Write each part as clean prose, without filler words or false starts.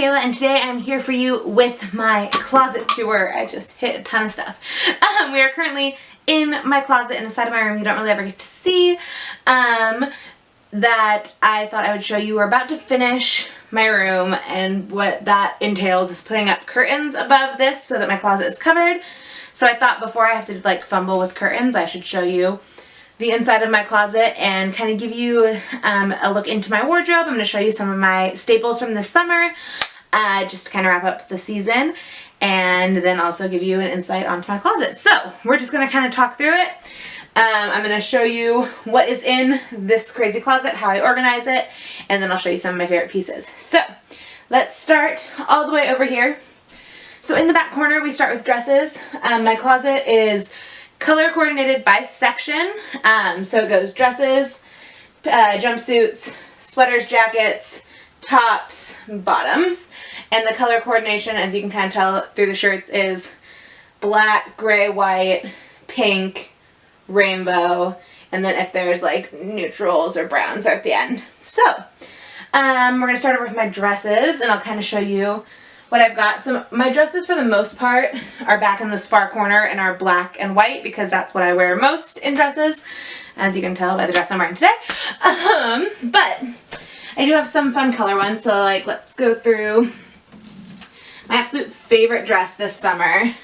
Kayla, and today I'm here for you with my closet tour. I just hit a ton of stuff. We are currently in my closet in the side of my room you don't really ever get to see, that I thought I would show you. We're about to finish my room, and what that entails is putting up curtains above this so that my closet is covered. So I thought before I have to like fumble with curtains, I should show you the inside of my closet and kind of give you a look into my wardrobe. I'm going to show you some of my staples from this summer, just to kind of wrap up the season, and then also give you an insight onto my closet. So we're just going to kind of talk through it. I'm going to show you what is in this crazy closet, how I organize it, and then I'll show you some of my favorite pieces. So let's start all the way over here. So in the back corner we start with dresses. My closet is color coordinated by section, so it goes dresses, jumpsuits, sweaters, jackets, tops, bottoms, and the color coordination, as you can kind of tell through the shirts, is black, gray, white, pink, rainbow, and then if there's like neutrals or browns are at the end. So we're going to start over with my dresses, and I'll kind of show you what I've got. So my dresses for the most part are back in this far corner and are black and white because that's what I wear most in dresses, as you can tell by the dress I'm wearing today. But I do have some fun color ones, so like let's go through. My absolute favorite dress this summer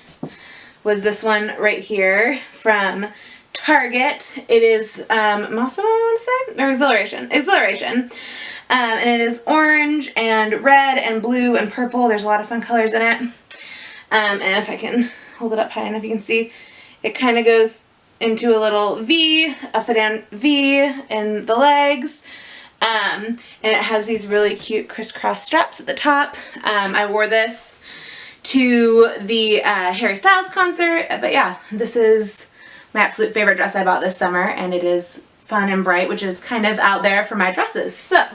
was this one right here from Target. It is Massimo, I want to say, or Exhilaration. And it is orange and red and blue and purple. There's a lot of fun colors in it. And if I can hold it up high enough, you can see it kind of goes into a little V, upside down V in the legs. And it has these really cute crisscross straps at the top. I wore this to the Harry Styles concert. But yeah, this is my absolute favorite dress I bought this summer, and it is fun and bright, which is kind of out there for my dresses. So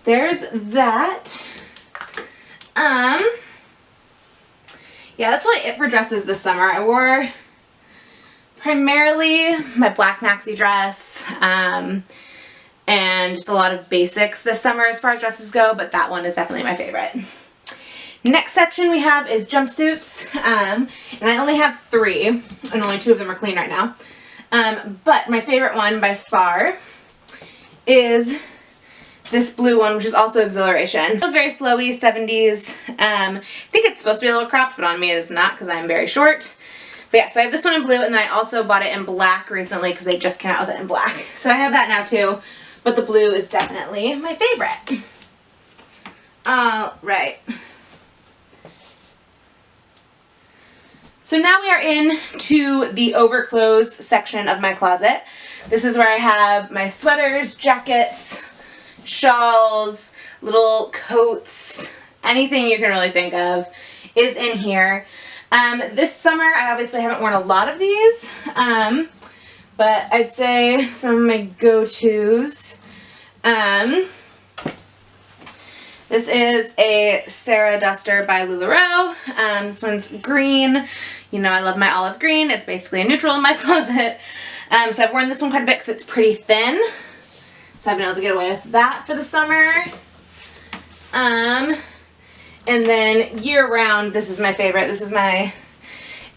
there's that. Yeah, that's really it for dresses this summer. I wore primarily my black maxi dress, and just a lot of basics this summer as far as dresses go, but that one is definitely my favorite. Next section we have is jumpsuits, and I only have 3, and only 2 of them are clean right now. But my favorite one by far is this blue one, which is also Exhilaration. It was very flowy, 70s. I think it's supposed to be a little cropped, but on me it is not because I'm very short. But yeah, so I have this one in blue, and then I also bought it in black recently because they just came out with it in black. So I have that now too, but the blue is definitely my favorite. Alright. So now we are into the overclothes section of my closet. This is where I have my sweaters, jackets, shawls, little coats, anything you can really think of is in here. This summer I obviously haven't worn a lot of these, but I'd say some of my go-tos. This is a Sarah Duster by LuLaRoe. This one's green. You know I love my olive green. It's basically a neutral in my closet. So I've worn this one quite a bit because it's pretty thin. So I've been able to get away with that for the summer. And then year-round, this is my favorite. This is my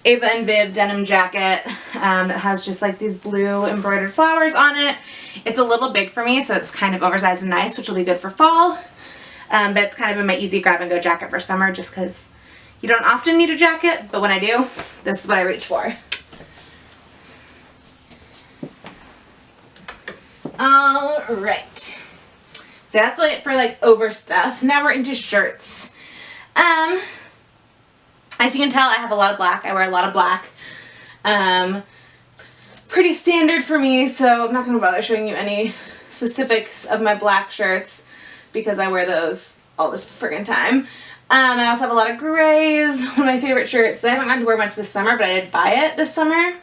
Ava and Viv denim jacket that has just like these blue embroidered flowers on it. It's a little big for me, so it's kind of oversized and nice, which will be good for fall. But it's kind of been my easy grab-and-go jacket for summer just because you don't often need a jacket, but when I do, this is what I reach for. Alright. So that's it for like over stuff. Now we're into shirts. As you can tell, I have a lot of black. I wear a lot of black. Pretty standard for me, so I'm not going to bother showing you any specifics of my black shirts because I wear those all the friggin' time. I also have a lot of grays. One of my favorite shirts that I haven't gotten to wear much this summer, but I did buy it this summer,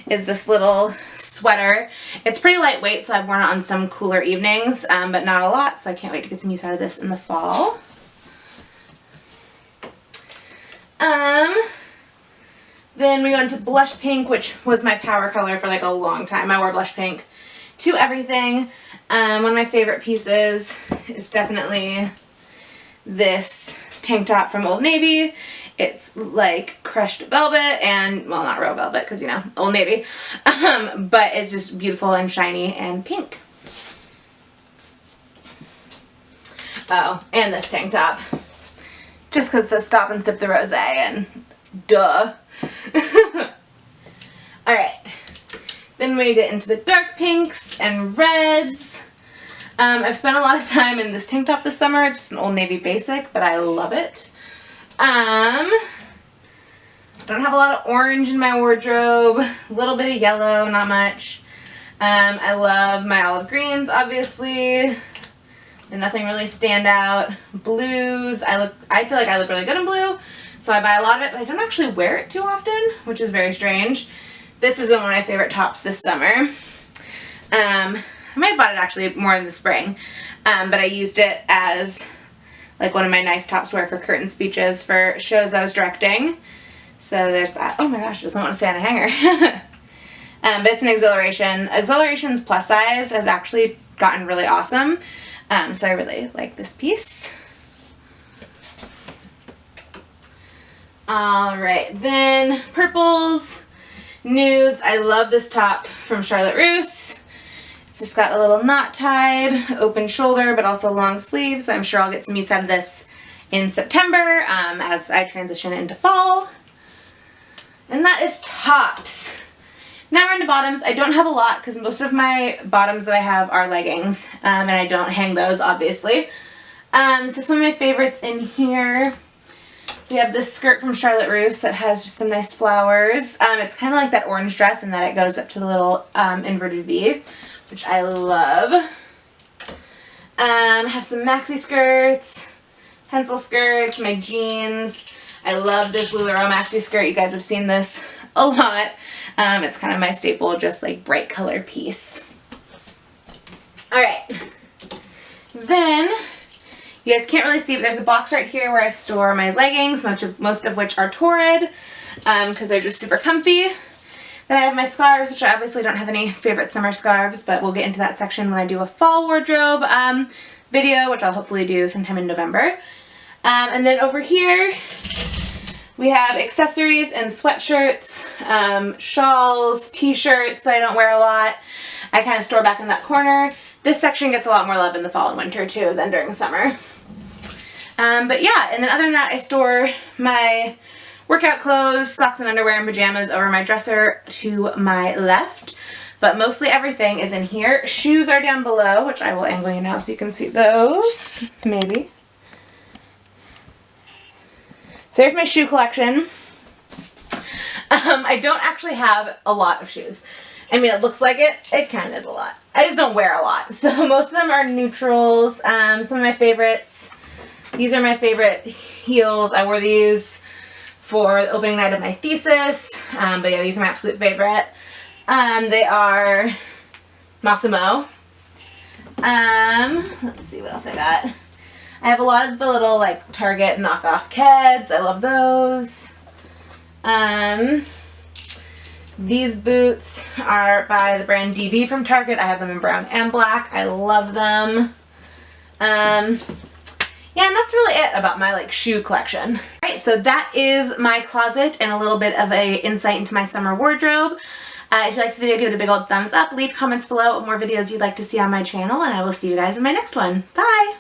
is this little sweater. It's pretty lightweight, so I've worn it on some cooler evenings, but not a lot, so I can't wait to get some use out of this in the fall. Then we go into blush pink, which was my power color for like a long time. I wore blush pink to everything. One of my favorite pieces is definitely this tank top from Old Navy. It's like crushed velvet and, well, not real velvet because, you know, Old Navy, but it's just beautiful and shiny and pink. Oh, and this tank top. Just because it says stop and sip the rosé and duh. Alright, then we get into the dark pinks and reds. I've spent a lot of time in this tank top this summer. It's just an Old Navy basic, but I love it. I don't have a lot of orange in my wardrobe. A little bit of yellow, not much. I love my olive greens, obviously. And nothing really stand out. Blues, I feel like I look really good in blue, so I buy a lot of it, but I don't actually wear it too often, which is very strange. This is one of my favorite tops this summer. I might have bought it actually more in the spring, but I used it as like one of my nice tops to wear for curtain speeches for shows I was directing. So there's that. Oh my gosh, it doesn't want to stay on a hanger. But it's an Exhilaration. Exhilaration's plus size has actually gotten really awesome. So I really like this piece. Alright, then purples, nudes. I love this top from Charlotte Russe. It's just got a little knot tied, open shoulder, but also long sleeve, so I'm sure I'll get some use out of this in September as I transition into fall. And that is tops. Now we're into bottoms. I don't have a lot because most of my bottoms that I have are leggings, and I don't hang those, obviously. So some of my favorites in here, we have this skirt from Charlotte Russe that has just some nice flowers. It's kind of like that orange dress in that it goes up to the little inverted V, which I love. Have some maxi skirts, pencil skirts, my jeans. I love this LuLaRoe maxi skirt. You guys have seen this a lot. It's kind of my staple, just like bright color piece. Alright, then you guys can't really see, but there's a box right here where I store my leggings, most of which are Torrid, because they're just super comfy. Then I have my scarves, which I obviously don't have any favorite summer scarves, but we'll get into that section when I do a fall wardrobe video, which I'll hopefully do sometime in November. And then over here, we have accessories and sweatshirts, shawls, t-shirts that I don't wear a lot. I kind of store back in that corner. This section gets a lot more love in the fall and winter too than during summer. But yeah, and then other than that, I store my workout clothes, socks and underwear and pajamas over my dresser to my left. But mostly everything is in here. Shoes are down below, which I will angle you now so you can see those, maybe. So here's my shoe collection. I don't actually have a lot of shoes. I mean, it looks like it. It kind of is a lot. I just don't wear a lot. So most of them are neutrals. Some of my favorites. These are my favorite heels. I wore these for the opening night of my thesis. But yeah, these are my absolute favorite. They are Massimo. Let's see what else I got. I have a lot of the little like Target knockoff Keds. I love those. These boots are by the brand DV from Target. I have them in brown and black. I love them. Yeah, and that's really it about my like shoe collection. Alright, so that is my closet and a little bit of a insight into my summer wardrobe. If you liked this video, give it a big old thumbs up. Leave comments below what more videos you'd like to see on my channel, and I will see you guys in my next one. Bye!